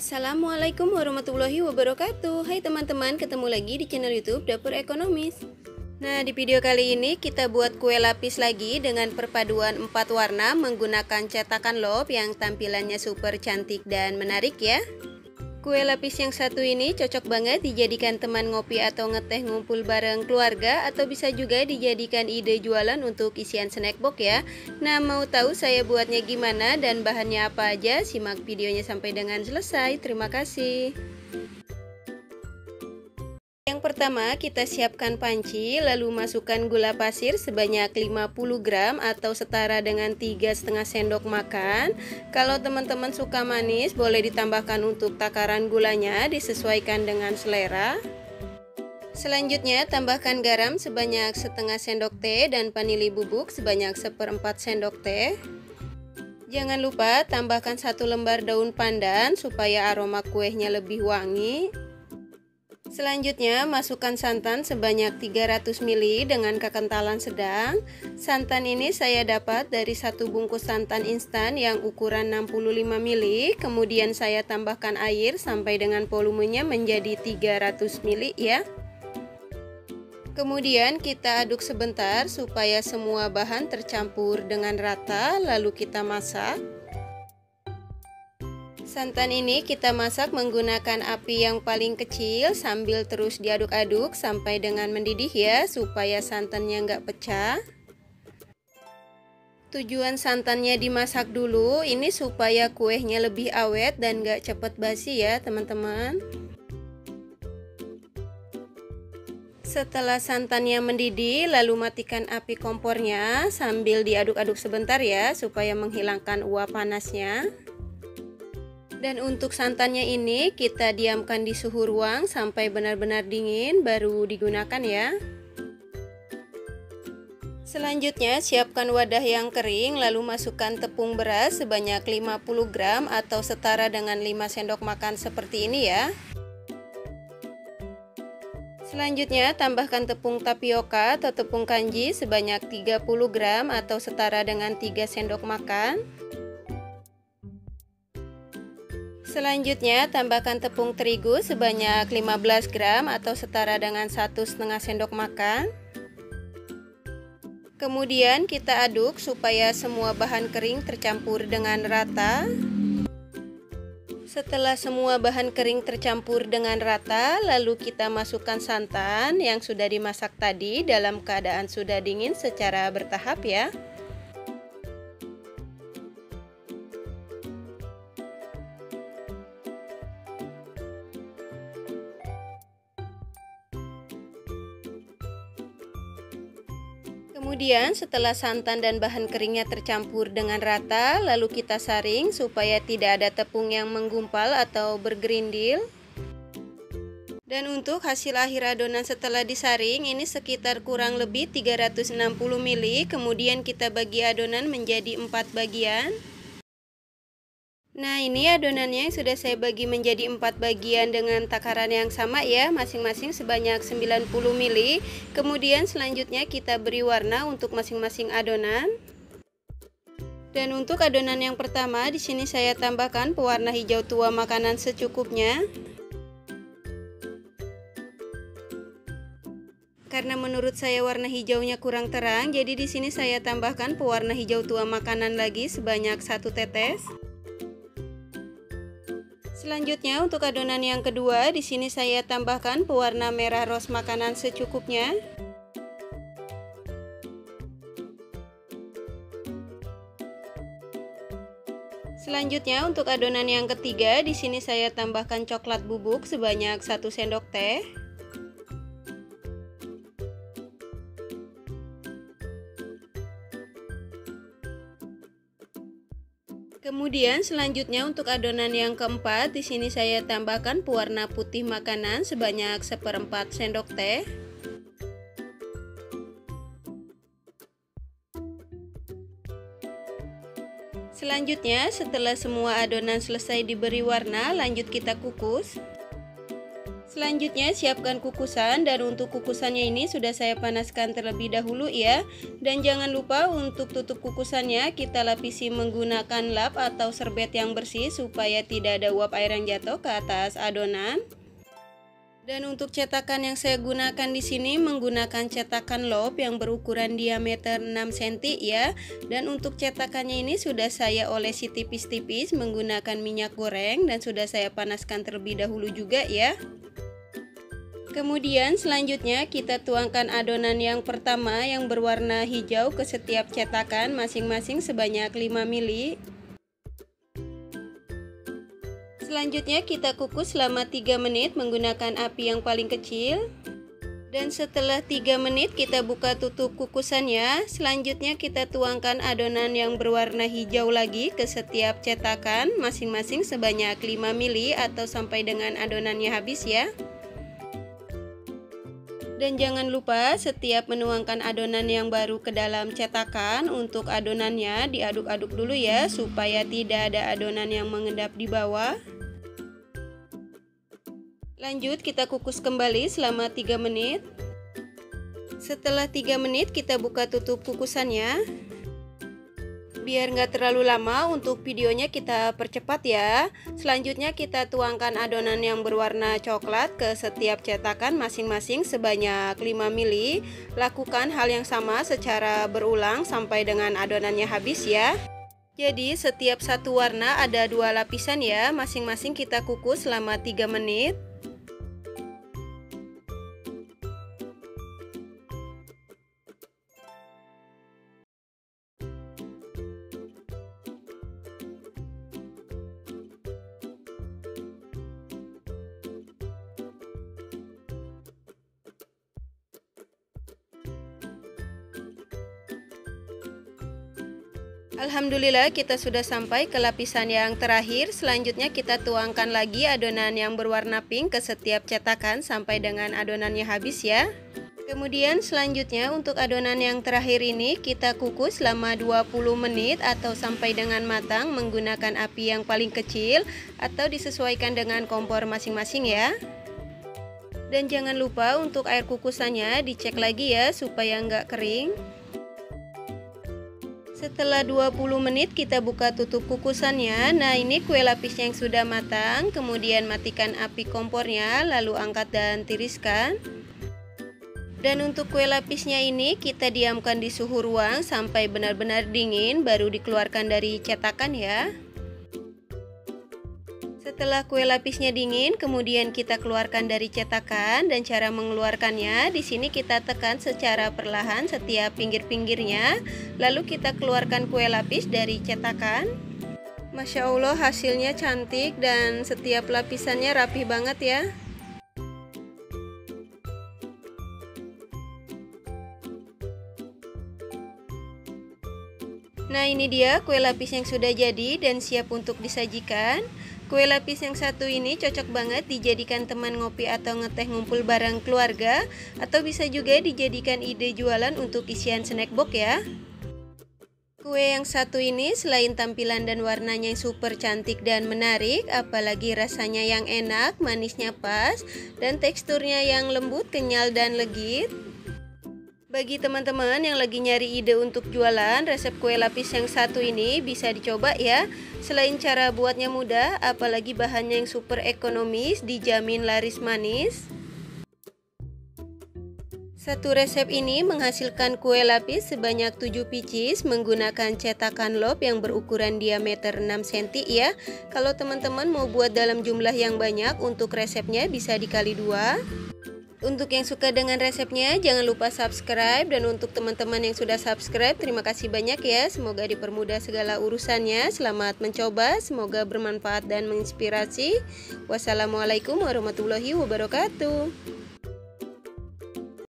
Assalamualaikum warahmatullahi wabarakatuh. Hai teman-teman, ketemu lagi di channel YouTube Dapur Ekonomis. Nah, di video kali ini kita buat kue lapis lagi dengan perpaduan 4 warna menggunakan cetakan love yang tampilannya super cantik dan menarik ya. Kue lapis yang satu ini cocok banget dijadikan teman ngopi atau ngeteh ngumpul bareng keluarga, atau bisa juga dijadikan ide jualan untuk isian snack box ya. Nah, mau tahu saya buatnya gimana dan bahannya apa aja? Simak videonya sampai dengan selesai. Terima kasih. Yang pertama, kita siapkan panci, lalu masukkan gula pasir sebanyak 50 gram atau setara dengan 3,5 sendok makan. Kalau teman-teman suka manis, boleh ditambahkan untuk takaran gulanya, disesuaikan dengan selera. Selanjutnya, tambahkan garam sebanyak setengah sendok teh dan vanili bubuk sebanyak 1/4 sendok teh. Jangan lupa tambahkan 1 lembar daun pandan supaya aroma kuenya lebih wangi. Selanjutnya, masukkan santan sebanyak 300 ml dengan kekentalan sedang. Santan ini saya dapat dari satu bungkus santan instan yang ukuran 65 ml. Kemudian saya tambahkan air sampai dengan volumenya menjadi 300 ml ya. Kemudian kita aduk sebentar supaya semua bahan tercampur dengan rata, lalu kita masak. Santan ini kita masak menggunakan api yang paling kecil sambil terus diaduk-aduk sampai dengan mendidih ya, supaya santannya nggak pecah. Tujuan santannya dimasak dulu ini supaya kuenya lebih awet dan nggak cepet basi ya teman-teman. Setelah santannya mendidih, lalu matikan api kompornya sambil diaduk-aduk sebentar ya, supaya menghilangkan uap panasnya. Dan untuk santannya ini kita diamkan di suhu ruang sampai benar-benar dingin baru digunakan ya. Selanjutnya siapkan wadah yang kering, lalu masukkan tepung beras sebanyak 50 gram atau setara dengan 5 sendok makan seperti ini ya. Selanjutnya tambahkan tepung tapioka atau tepung kanji sebanyak 30 gram atau setara dengan 3 sendok makan. Selanjutnya tambahkan tepung terigu sebanyak 15 gram atau setara dengan 1,5 sendok makan. Kemudian kita aduk supaya semua bahan kering tercampur dengan rata. Setelah semua bahan kering tercampur dengan rata, lalu kita masukkan santan yang sudah dimasak tadi dalam keadaan sudah dingin secara bertahap ya. Kemudian setelah santan dan bahan keringnya tercampur dengan rata, lalu kita saring supaya tidak ada tepung yang menggumpal atau bergerindil. Dan untuk hasil akhir adonan setelah disaring ini sekitar kurang lebih 360 ml. Kemudian kita bagi adonan menjadi 4 bagian. Nah, ini adonannya yang sudah saya bagi menjadi 4 bagian dengan takaran yang sama ya, masing-masing sebanyak 90 ml. Kemudian selanjutnya kita beri warna untuk masing-masing adonan. Dan untuk adonan yang pertama di sini saya tambahkan pewarna hijau tua makanan secukupnya. Karena menurut saya warna hijaunya kurang terang, jadi di sini saya tambahkan pewarna hijau tua makanan lagi sebanyak 1 tetes. Selanjutnya untuk adonan yang kedua di sini saya tambahkan pewarna merah ros makanan secukupnya. Selanjutnya untuk adonan yang ketiga di sini saya tambahkan coklat bubuk sebanyak 1 sendok teh. Kemudian selanjutnya untuk adonan yang keempat di sini saya tambahkan pewarna putih makanan sebanyak 1/4 sendok teh. Selanjutnya setelah semua adonan selesai diberi warna, lanjut kita kukus. Selanjutnya siapkan kukusan, dan untuk kukusannya ini sudah saya panaskan terlebih dahulu ya. Dan jangan lupa untuk tutup kukusannya kita lapisi menggunakan lap atau serbet yang bersih supaya tidak ada uap air yang jatuh ke atas adonan. Dan untuk cetakan yang saya gunakan di sini menggunakan cetakan lop yang berukuran diameter 6 cm ya. Dan untuk cetakannya ini sudah saya olesi tipis-tipis menggunakan minyak goreng dan sudah saya panaskan terlebih dahulu juga ya. Kemudian selanjutnya kita tuangkan adonan yang pertama yang berwarna hijau ke setiap cetakan masing-masing sebanyak 5 ml. Selanjutnya kita kukus selama 3 menit menggunakan api yang paling kecil. Dan setelah 3 menit kita buka tutup kukusannya. Selanjutnya kita tuangkan adonan yang berwarna hijau lagi ke setiap cetakan masing-masing sebanyak 5 ml atau sampai dengan adonannya habis ya. Dan jangan lupa setiap menuangkan adonan yang baru ke dalam cetakan, untuk adonannya diaduk-aduk dulu ya supaya tidak ada adonan yang mengendap di bawah. Lanjut kita kukus kembali selama 3 menit. Setelah 3 menit kita buka tutup kukusannya. Biar nggak terlalu lama untuk videonya kita percepat ya. Selanjutnya kita tuangkan adonan yang berwarna coklat ke setiap cetakan masing-masing sebanyak 5 ml. Lakukan hal yang sama secara berulang sampai dengan adonannya habis ya. Jadi setiap satu warna ada 2 lapisan ya, masing-masing kita kukus selama 3 menit. Alhamdulillah kita sudah sampai ke lapisan yang terakhir. Selanjutnya kita tuangkan lagi adonan yang berwarna pink ke setiap cetakan sampai dengan adonannya habis ya. Kemudian selanjutnya untuk adonan yang terakhir ini kita kukus selama 20 menit atau sampai dengan matang menggunakan api yang paling kecil atau disesuaikan dengan kompor masing-masing ya. Dan jangan lupa untuk air kukusannya dicek lagi ya supaya nggak kering. Setelah 20 menit kita buka tutup kukusannya. Nah ini kue lapis yang sudah matang. Kemudian matikan api kompornya, lalu angkat dan tiriskan. Dan untuk kue lapisnya ini kita diamkan di suhu ruang sampai benar-benar dingin, baru dikeluarkan dari cetakan ya. Setelah kue lapisnya dingin, kemudian kita keluarkan dari cetakan, dan cara mengeluarkannya di sini kita tekan secara perlahan setiap pinggir-pinggirnya, lalu kita keluarkan kue lapis dari cetakan. Masya Allah hasilnya cantik dan setiap lapisannya rapi banget ya. Nah ini dia kue lapis yang sudah jadi dan siap untuk disajikan. Kue lapis yang satu ini cocok banget dijadikan teman ngopi atau ngeteh ngumpul bareng keluarga, atau bisa juga dijadikan ide jualan untuk isian snack box ya. Kue yang satu ini selain tampilan dan warnanya yang super cantik dan menarik, apalagi rasanya yang enak, manisnya pas, dan teksturnya yang lembut, kenyal, dan legit. Bagi teman-teman yang lagi nyari ide untuk jualan, resep kue lapis yang satu ini bisa dicoba ya. Selain cara buatnya mudah, apalagi bahannya yang super ekonomis, dijamin laris manis. Satu resep ini menghasilkan kue lapis sebanyak 7 pieces menggunakan cetakan lop yang berukuran diameter 6 cm ya. Kalau teman-teman mau buat dalam jumlah yang banyak, untuk resepnya bisa dikali 2. Untuk yang suka dengan resepnya, jangan lupa subscribe. Dan untuk teman-teman yang sudah subscribe, terima kasih banyak ya. Semoga dipermudah segala urusannya. Selamat mencoba, semoga bermanfaat dan menginspirasi. Wassalamualaikum warahmatullahi wabarakatuh.